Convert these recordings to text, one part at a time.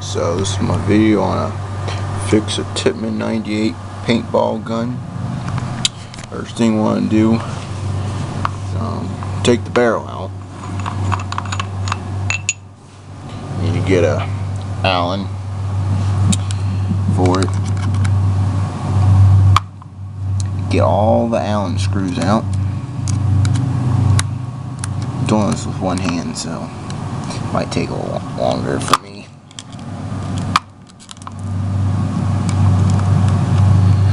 So this is my video on a fix a Tippmann 98 paintball gun. First thing we want to do is take the barrel out. You need to get a Allen for it. Get all the Allen screws out. I'm doing this with one hand, so it might take a little longer for me.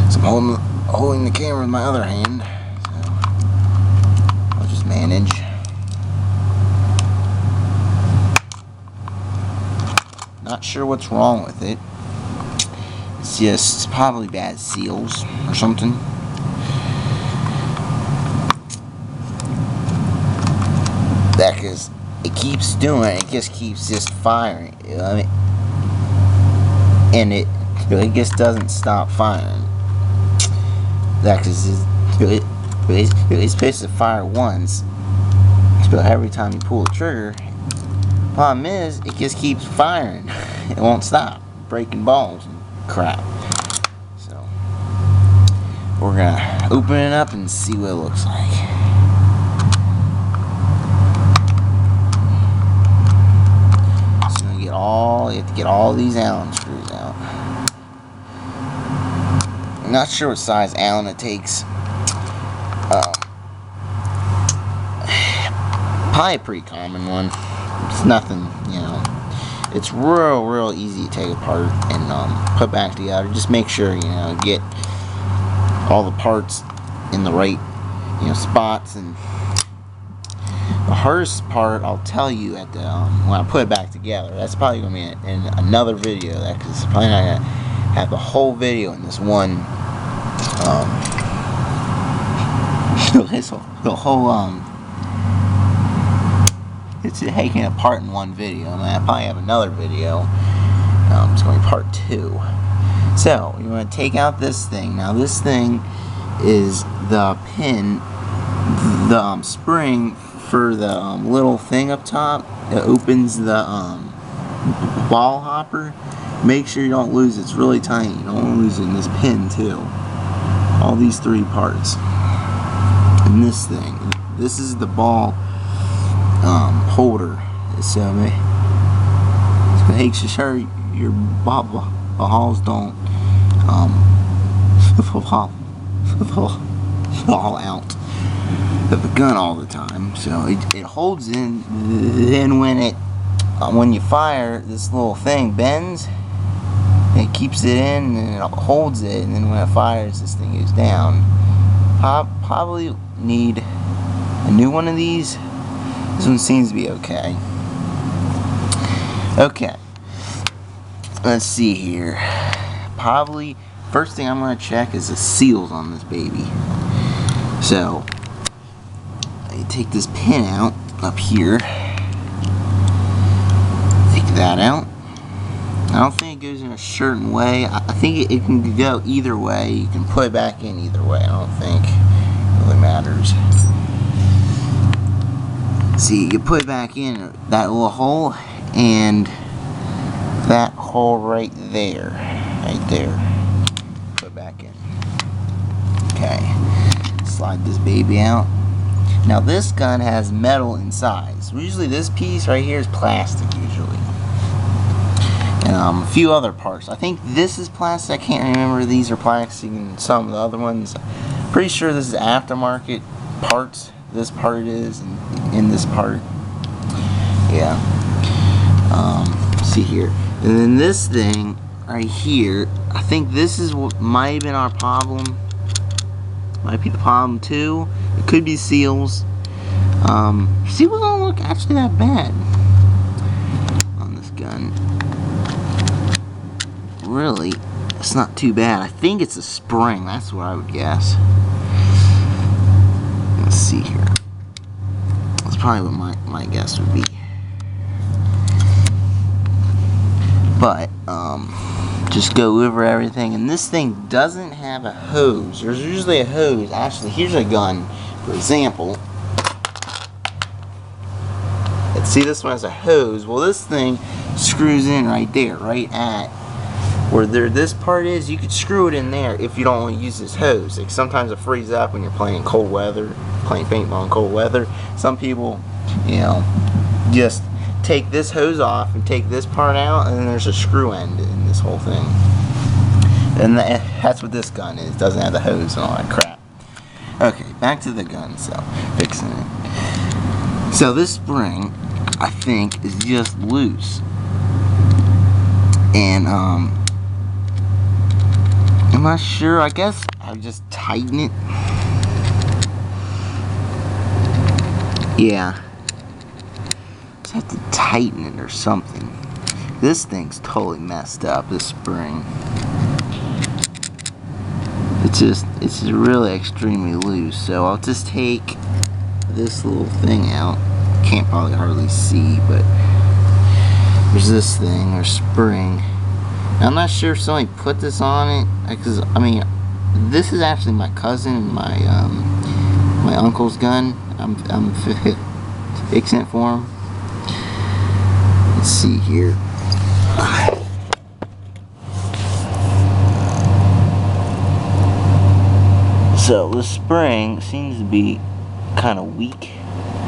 So I'm holding the camera with my other hand, so I'll just manage. Not sure what's wrong with it. It's just probably bad seals or something. That because it keeps doing it, it just keeps firing. I mean, and it just doesn't stop firing. That because it's supposed to fire once, but every time you pull the trigger, problem is it just keeps firing. It won't stop, breaking balls and crap. So we're gonna open it up and see what it looks like. You have to get all these Allen screws out. I'm not sure what size Allen it takes. Probably a pretty common one. It's nothing, you know. It's real easy to take apart and put back together. Just make sure, you know, get all the parts in the right, you know, spots. And the hardest part, I'll tell you at the when I put it back together. That's probably gonna be in another video. That because it's probably not gonna have the whole video in this one. The whole it's taken apart in one video. I mean, I probably have another video. It's going to be part 2. So you want to take out this thing. Now this thing is the pin, the spring for the little thing up top. It opens the ball hopper. Make sure you don't lose it. It's really tiny. You don't want to lose it in this pin too. All these 3 parts. And this thing. This is the ball holder. So make sure your balls don't fall out of the gun all the time. So it holds in. Then when you fire, this little thing bends. It keeps it in and it holds it. And then when it fires, this thing goes down. Probably need a new one of these. This one seems to be okay. Okay. Let's see here. Probably first thing I'm going to check is the seals on this baby. So I take this pin out up here. Take that out. I don't think it goes in a certain way. I think it can go either way. You can put it back in either way. I don't think it really matters. See, you put it back in that little hole and that hole right there. Right there. Put it back in. Okay. Slide this baby out. Now this gun has metal inside. So usually this piece right here is plastic usually. And a few other parts. I think this is plastic. I can't remember. These are plastic and some of the other ones. Pretty sure this is aftermarket parts. This part is, and in this part, yeah. See here, and then this thing right here. I think this is what might have been our problem. Might be the problem too. It could be seals. Seals don't look actually that bad on this gun. Really, it's not too bad. I think it's a spring. That's what I would guess. Let's see here. That's probably what my guess would be. But just go over everything. And this thing doesn't have a hose. There's usually a hose. Actually, here's a gun, for example. See, this one has a hose. Well, this thing screws in right there, right at where this part is. You could screw it in there if you don't want to use this hose. Like sometimes it freezes up when you're playing cold weather, playing paintball in cold weather. Some people, you know, just take this hose off and take this part out, and then there's a screw end in this whole thing. And that's what this gun is. It doesn't have the hose and all that crap. Okay, back to the gun, so fixing it. So this spring, I think, is just loose. And I'm not sure. I guess I'll just tighten it. Yeah. Just have to tighten it or something. This thing's totally messed up, this spring. It's really extremely loose. So I'll just take this little thing out. Can't probably hardly see, but there's this thing, or spring. Now, I'm not sure if somebody put this on it, because I mean, this is actually my cousin and my uncle's gun. I'm fixing it for him. Let's see here. So the spring seems to be kind of weak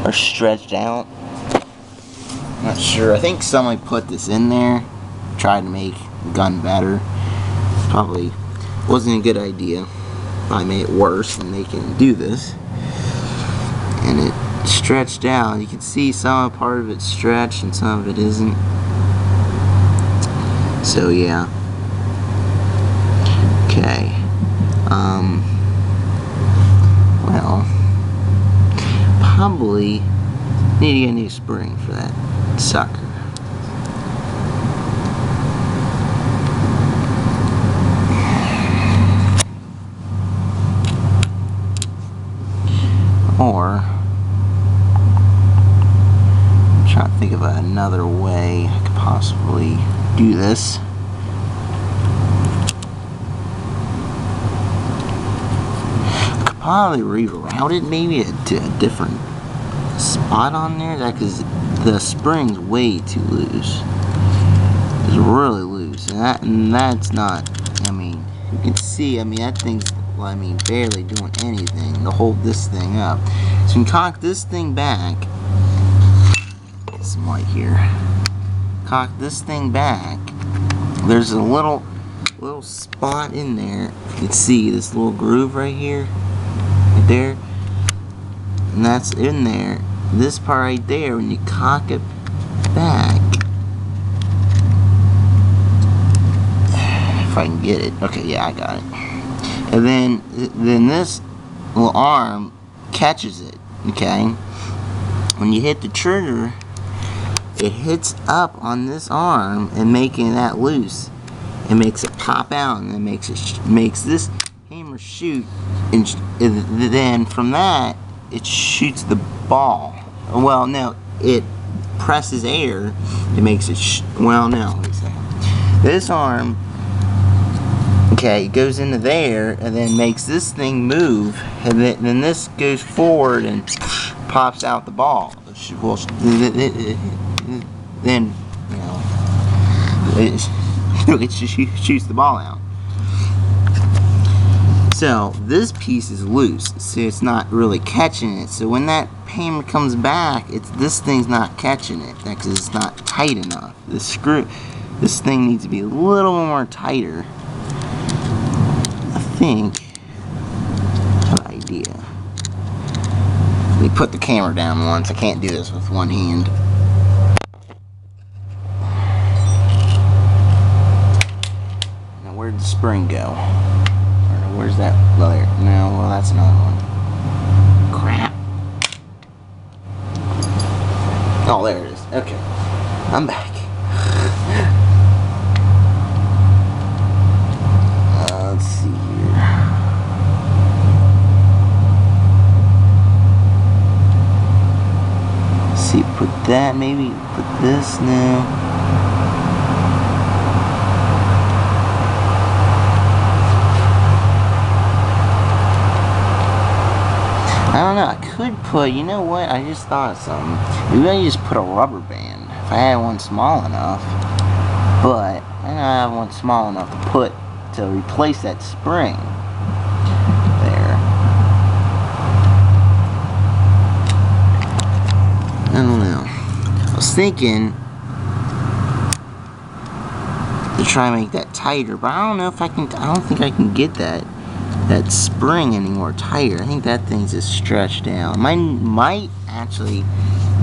or stretched out. Not sure. I think somebody put this in there, tried to make the gun better. Probably wasn't a good idea. I made it worse, and they can do this. And it stretched out. You can see some part of it stretched and some of it isn't. So yeah. Okay. Well, probably need to get a new spring for that sucker. Or I'm trying to think of another way I could possibly do this. Probably reroute it maybe to a different spot on there, because the spring's way too loose. It's really loose, and that's not. I mean, you can see. I mean, that thing's. Well, I mean, barely doing anything to hold this thing up. So you can cock this thing back. Get some light here. Cock this thing back. There's a little spot in there. You can see this little groove right here. There, and that's in there. This part right there, when you cock it back, if I can get it. Okay, yeah, I got it. And then this little arm catches it. Okay, when you hit the trigger, it hits up on this arm and making that loose. It makes it pop out, and then makes this hammer shoot. And then from that, it shoots the ball. Well, no, it presses air. It makes it. Well, no, wait a second. This arm, okay, goes into there and then makes this thing move, and then this goes forward and pops out the ball. Well, then you know, it shoots the ball out. So this piece is loose, so it's not really catching it. So when that hammer comes back, this thing's not catching it because it's not tight enough. This thing needs to be a little more tighter. I think. I have an idea. Let me put the camera down once. I can't do this with one hand. Now where'd the spring go? Where's that? Well, there. No, well, that's another one. Crap. Oh, there it is. Okay. I'm back. Let's see here. Let's see, put that, maybe put this now. I don't know, I could could put, you know what, I just thought of something. Maybe I just put a rubber band if I had one small enough. But I don't have one small enough to put to replace that spring. There. I don't know. I was thinking to try and make that tighter, but I don't know if I can. I don't think I can get that spring any more tighter. I think that thing's just stretched out. Might actually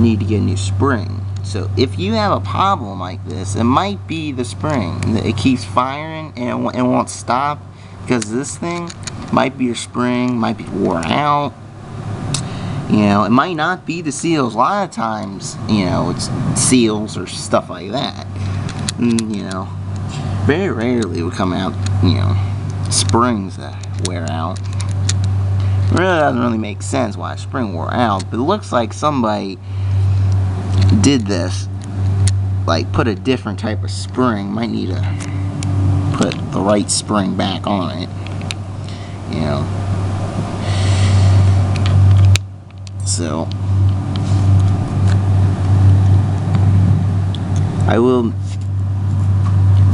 need to get a new spring. So if you have a problem like this, it might be the spring. It keeps firing and it won't stop because this thing might be your spring, might be worn out. You know, it might not be the seals. A lot of times, you know, it's seals or stuff like that. You know, very rarely will come out, you know, springs that wear out. It really doesn't really make sense why a spring wore out, but it looks like somebody did this, like put a different type of spring. Might need to put the right spring back on it, you know. So I will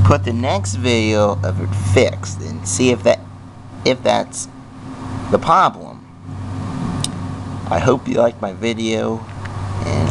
put the next video of it fixed and see if that's the problem. I hope you liked my video, and